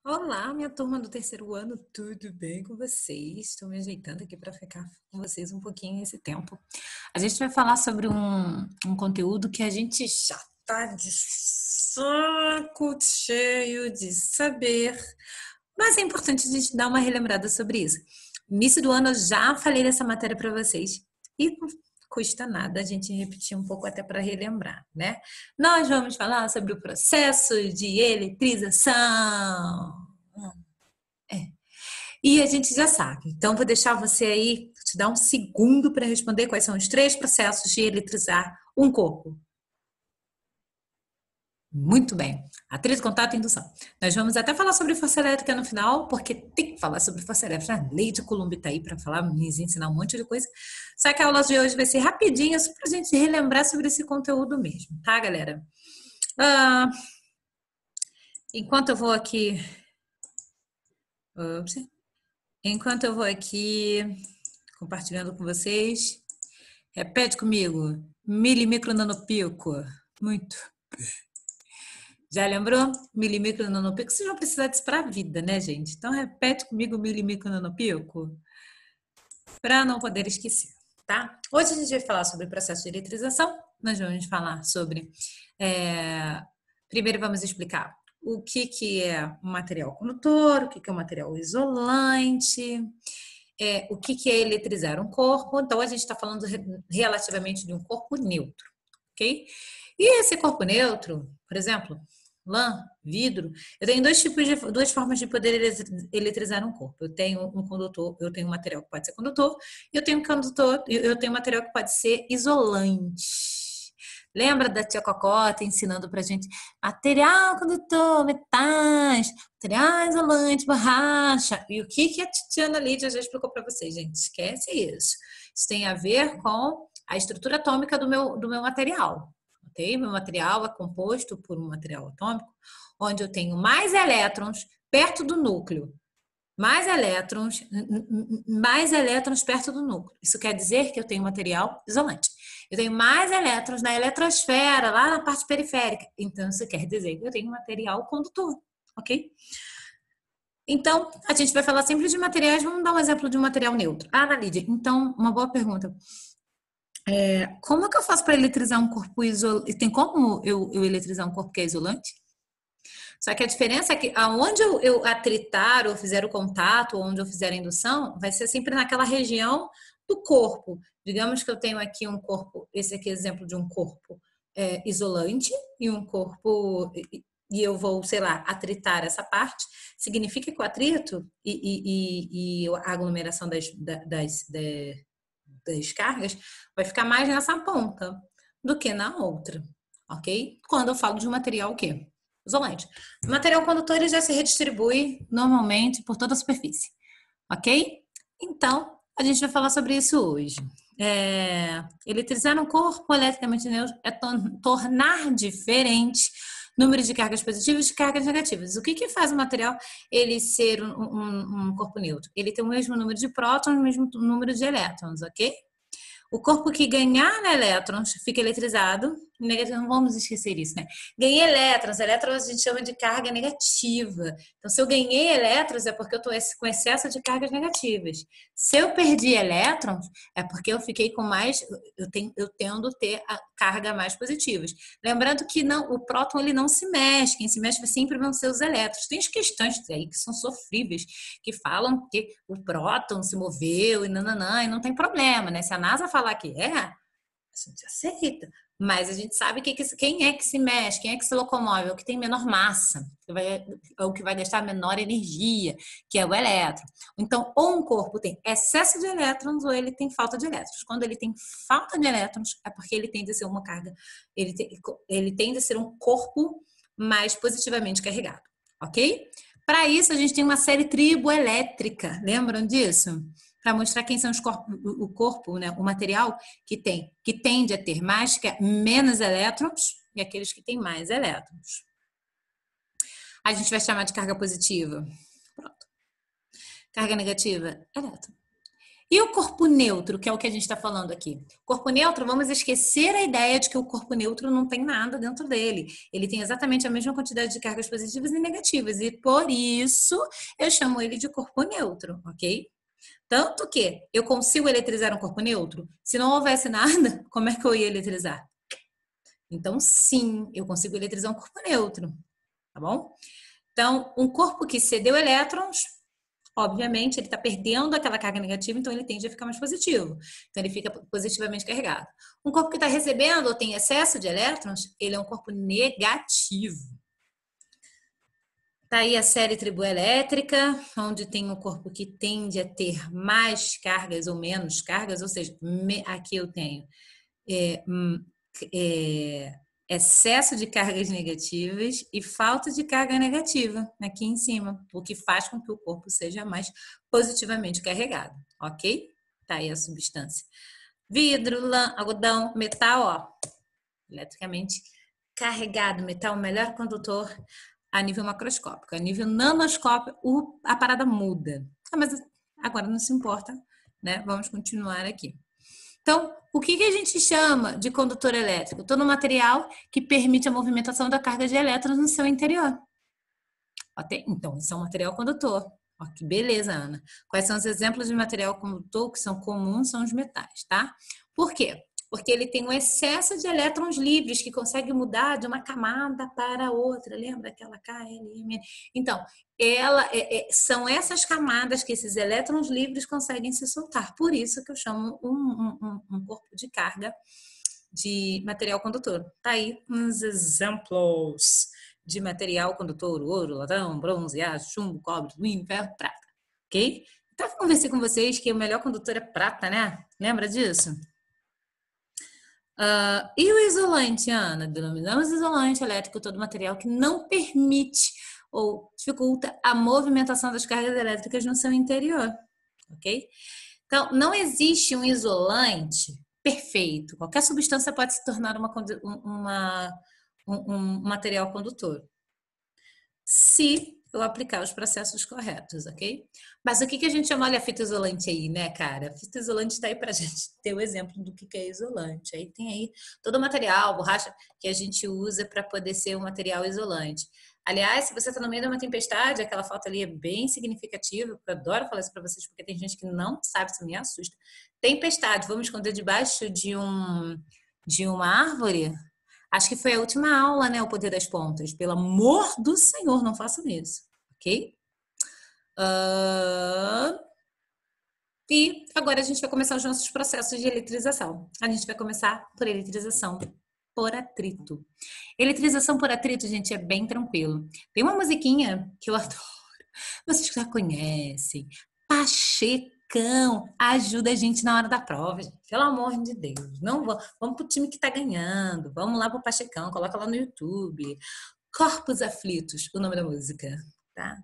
Olá, minha turma do terceiro ano, tudo bem com vocês? Estou me ajeitando aqui para ficar com vocês um pouquinho esse tempo. A gente vai falar sobre um conteúdo que a gente já tá de saco cheio de saber, mas é importante a gente dar uma relembrada sobre isso. No início do ano eu já falei dessa matéria para vocês e não custa nada a gente repetir um pouco até para relembrar, né? Nós vamos falar sobre o processo de eletrização. É. E a gente já sabe. Então, vou deixar você aí, te dar um segundo para responder quais são os três processos de eletrizar um corpo. Muito bem. Atrito, contato e indução. Nós vamos até falar sobre força elétrica no final, porque tem que falar sobre força elétrica. A lei de Coulomb está aí para falar, me ensinar um monte de coisa. Só que a aula de hoje vai ser rapidinha, só para a gente relembrar sobre esse conteúdo mesmo, tá, galera? Enquanto eu vou aqui... Ops. Enquanto eu vou aqui compartilhando com vocês, repete comigo. Milimicro nanopico. Muito. Já lembrou? Milimicro nanopico. Vocês vão precisar disso para a vida, né, gente? Então, repete comigo milimicro nanopico para não poder esquecer, tá? Hoje a gente vai falar sobre o processo de eletrização. Nós vamos falar sobre... Primeiro vamos explicar o que é um material condutor, o que é um material isolante, o que é eletrizar um corpo. Então, a gente está falando relativamente de um corpo neutro, ok? E esse corpo neutro, por exemplo, lã, vidro, eu tenho duas formas de poder eletrizar um corpo. Eu tenho um condutor, eu tenho um material que pode ser condutor, e eu tenho um material que pode ser isolante. Lembra da tia Cocota ensinando pra gente material condutor, metais, material isolante, borracha. E o que a Titiana Lídia já explicou para vocês, gente? Esquece isso. Isso tem a ver com a estrutura atômica do meu material. Okay? Meu material é composto por um material atômico onde eu tenho mais elétrons perto do núcleo. Mais elétrons perto do núcleo. Isso quer dizer que eu tenho material isolante. Eu tenho mais elétrons na eletrosfera, lá na parte periférica. Então, isso quer dizer que eu tenho material condutor, ok? Então, a gente vai falar sempre de materiais. Vamos dar um exemplo de um material neutro. Ah, Ana Lídia, então, uma boa pergunta. Como é que eu faço para eletrizar um corpo isolante? Tem como eu eletrizar um corpo que é isolante? Só que a diferença é que aonde eu atritar ou fizer o contato, ou onde eu fizer a indução, vai ser sempre naquela região do corpo. Digamos que eu tenho aqui um corpo, esse aqui é exemplo de um corpo isolante e um corpo, e eu vou, sei lá, atritar essa parte. Significa que o atrito e a aglomeração das cargas vai ficar mais nessa ponta do que na outra, ok? Quando eu falo de um material o quê? Isolante. O material condutor ele já se redistribui normalmente por toda a superfície, ok? Então, a gente vai falar sobre isso hoje. Eletrizar um corpo eletricamente neutro é tornar diferente número de cargas positivas e de cargas negativas. O que faz o material ele ser um corpo neutro? Ele tem o mesmo número de prótons, o mesmo número de elétrons, ok? O corpo que ganhar elétrons fica eletrizado. Não vamos esquecer isso, né? Ganhei elétrons. Elétrons a gente chama de carga negativa. Então, se eu ganhei elétrons, é porque eu estou com excesso de cargas negativas. Se eu perdi elétrons, é porque eu fiquei com mais. Eu tendo a ter a carga mais positivas. Lembrando que não, o próton ele não se mexe. Quem se mexe sempre vão ser os elétrons. Tem as questões aí que são sofríveis, que falam que o próton se moveu e nananã, e não tem problema, né? Se a NASA falar que a gente aceita. Mas a gente sabe quem é que se mexe, quem é que se locomove, é o que tem menor massa, é o que vai gastar menor energia, que é o elétron. Então, ou um corpo tem excesso de elétrons ou ele tem falta de elétrons. Quando ele tem falta de elétrons, é porque ele tende a ser uma carga, ele tende a ser um corpo mais positivamente carregado, ok? Para isso, a gente tem uma série triboelétrica, lembram disso? Para mostrar quem são o corpo, né, o material que tende a ter menos elétrons e aqueles que têm mais elétrons. A gente vai chamar de carga positiva. Pronto. Carga negativa, elétron. E o corpo neutro, que é o que a gente está falando aqui? Corpo neutro, vamos esquecer a ideia de que o corpo neutro não tem nada dentro dele. Ele tem exatamente a mesma quantidade de cargas positivas e negativas. E por isso eu chamo ele de corpo neutro, ok? Tanto que eu consigo eletrizar um corpo neutro? Se não houvesse nada, como é que eu ia eletrizar? Então, sim, eu consigo eletrizar um corpo neutro, tá bom? Então, um corpo que cedeu elétrons, obviamente, ele está perdendo aquela carga negativa, então ele tende a ficar mais positivo. Então, ele fica positivamente carregado. Um corpo que está recebendo ou tem excesso de elétrons, ele é um corpo negativo. Tá aí a série triboelétrica, onde tem um corpo que tende a ter mais cargas ou menos cargas, ou seja, aqui eu tenho excesso de cargas negativas e falta de carga negativa aqui em cima, o que faz com que o corpo seja mais positivamente carregado, ok? Tá aí a substância. Vidro, lã, algodão, metal, ó, eletricamente carregado, metal, melhor condutor a nível macroscópico. A nível nanoscópico, a parada muda. Mas agora não se importa, né? Vamos continuar aqui. Então, o que a gente chama de condutor elétrico? Todo material que permite a movimentação da carga de elétrons no seu interior. Então, isso é um material condutor. Ó, que beleza, Ana. Quais são os exemplos de material condutor que são comuns? São os metais, tá? Por quê? Porque ele tem um excesso de elétrons livres que consegue mudar de uma camada para outra. Lembra aquela KLM? Então, são essas camadas que esses elétrons livres conseguem se soltar. Por isso que eu chamo um corpo de carga de material condutor. Tá aí uns exemplos de material condutor: ouro, latão, bronze, aço, chumbo, cobre, alumínio, ferro, prata. Ok? Então, eu conversei com vocês que o melhor condutor é prata, né? Lembra disso? E o isolante, Ana? Denominamos isolante elétrico todo material que não permite ou dificulta a movimentação das cargas elétricas no seu interior, ok? Então, não existe um isolante perfeito. Qualquer substância pode se tornar um material condutor, se eu aplicar os processos corretos, ok? Mas o que a gente chama, olha a fita isolante aí, né, cara? A fita isolante está aí para a gente ter o exemplo do que é isolante. Aí tem aí todo o material, borracha, que a gente usa para poder ser um material isolante. Aliás, se você está no meio de uma tempestade, aquela foto ali é bem significativa, eu adoro falar isso para vocês, porque tem gente que não sabe, isso me assusta. Tempestade, vamos esconder debaixo de uma árvore? Acho que foi a última aula, né? O poder das pontas. Pelo amor do Senhor, não façam isso, ok? E agora a gente vai começar os nossos processos de eletrização. A gente vai começar por eletrização por atrito. Eletrização por atrito, gente, é bem tranquilo. Tem uma musiquinha que eu adoro. Vocês já conhecem. Pachecão ajuda a gente na hora da prova, gente. Pelo amor de Deus. Não vamos pro time que tá ganhando. Vamos lá pro Pachecão, coloca lá no YouTube. Corpos Aflitos, o nome da música, tá?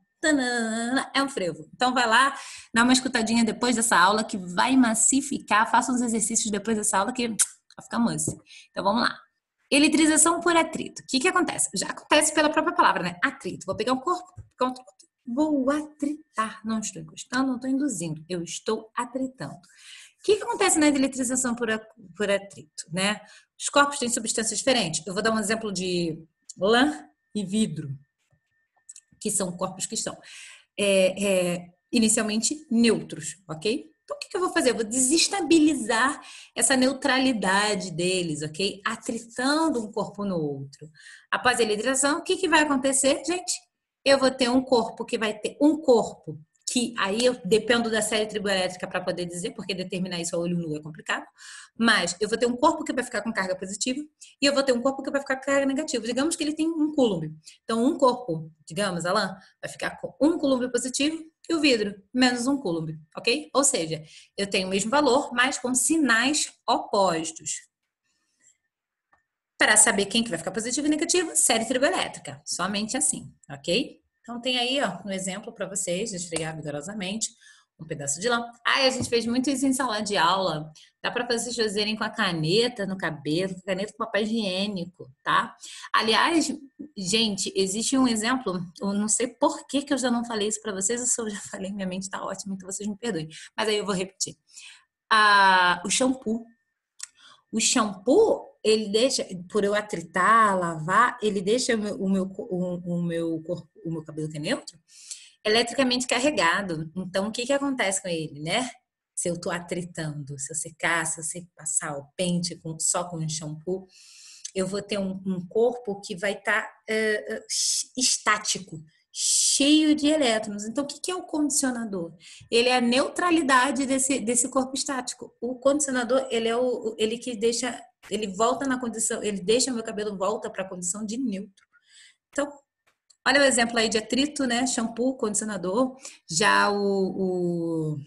É um frevo. Então vai lá, dá uma escutadinha depois dessa aula que vai massificar. Faça uns exercícios depois dessa aula que vai ficar manso. Então vamos lá. Eletrização por atrito. O que acontece? Já acontece pela própria palavra, né? Atrito. Vou pegar um corpo, vou atritar. Não estou encostando, não estou induzindo. Eu estou atritando. O que acontece na eletrização por atrito, né? Os corpos têm substâncias diferentes. Eu vou dar um exemplo de lã e vidro, que são corpos que são inicialmente neutros, ok? Então, o que eu vou fazer? Eu vou desestabilizar essa neutralidade deles, ok? Atritando um corpo no outro. Após a eletrização, o que vai acontecer, gente? Eu vou ter um corpo que vai ter um corpo que aí eu dependo da série triboelétrica para poder dizer, porque determinar isso a olho nu é complicado, mas eu vou ter um corpo que vai ficar com carga positiva e eu vou ter um corpo que vai ficar com carga negativa. Digamos que ele tem um coulomb. Então, um corpo, digamos, a lã, vai ficar com um coulomb positivo e o vidro, menos um coulomb, ok? Ou seja, eu tenho o mesmo valor, mas com sinais opostos. Para saber quem que vai ficar positivo e negativo, série triboelétrica. Somente assim, ok? Então, tem aí ó, um exemplo para vocês, esfregar vigorosamente, um pedaço de lã. A gente fez muito isso em sala de aula. Dá para vocês fazerem com a caneta no cabelo, caneta com papel higiênico, tá? Aliás, gente, existe um exemplo, eu não sei por que que eu já não falei isso para vocês, ou se eu já falei, minha mente tá ótima, então vocês me perdoem. Mas aí eu vou repetir. O shampoo. O shampoo, ele deixa, por eu atritar, lavar, ele deixa o meu cabelo que é neutro, eletricamente carregado. Então, o que que acontece com ele, né? Se eu tô atritando, se eu secar, se você passar o pente só com o shampoo, eu vou ter um corpo que vai estar estático, cheio de elétrons. Então, o que que é o condicionador? Ele é a neutralidade desse corpo estático. O condicionador, ele que deixa, ele volta na condição, ele deixa o meu cabelo volta para a condição de neutro. Então, olha o exemplo aí de atrito, né? Shampoo, condicionador. Já o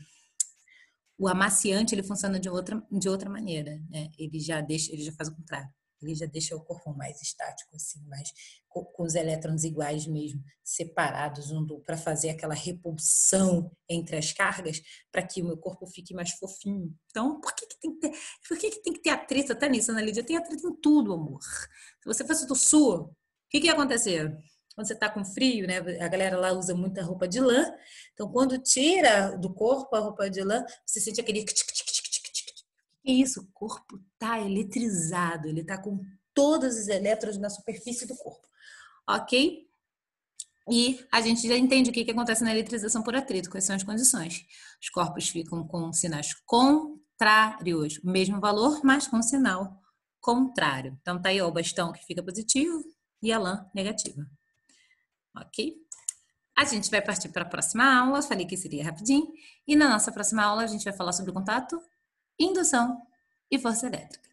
amaciante, ele funciona de outra maneira, né? Ele já faz o contrário. Ele já deixa o corpo mais estático, assim, mais com os elétrons iguais mesmo, separados para fazer aquela repulsão entre as cargas, para que o meu corpo fique mais fofinho. Então, por que tem que ter atrito até nisso, Ana Lídia? Tem atrito em tudo, amor. Se você fosse do sul, o que ia acontecer? Quando você tá com frio, né? A galera lá usa muita roupa de lã. Então, quando tira do corpo a roupa de lã, você sente aquele... Que isso? O corpo tá eletrizado. Ele tá com todos os elétrons na superfície do corpo. Ok? E a gente já entende o que acontece na eletrização por atrito. Quais são as condições? Os corpos ficam com sinais contrários. O mesmo valor, mas com sinal contrário. Então, tá aí ó, o bastão que fica positivo e a lã negativa. Ok? A gente vai partir para a próxima aula. Falei que seria rapidinho. E na nossa próxima aula a gente vai falar sobre o contato, indução e força elétrica.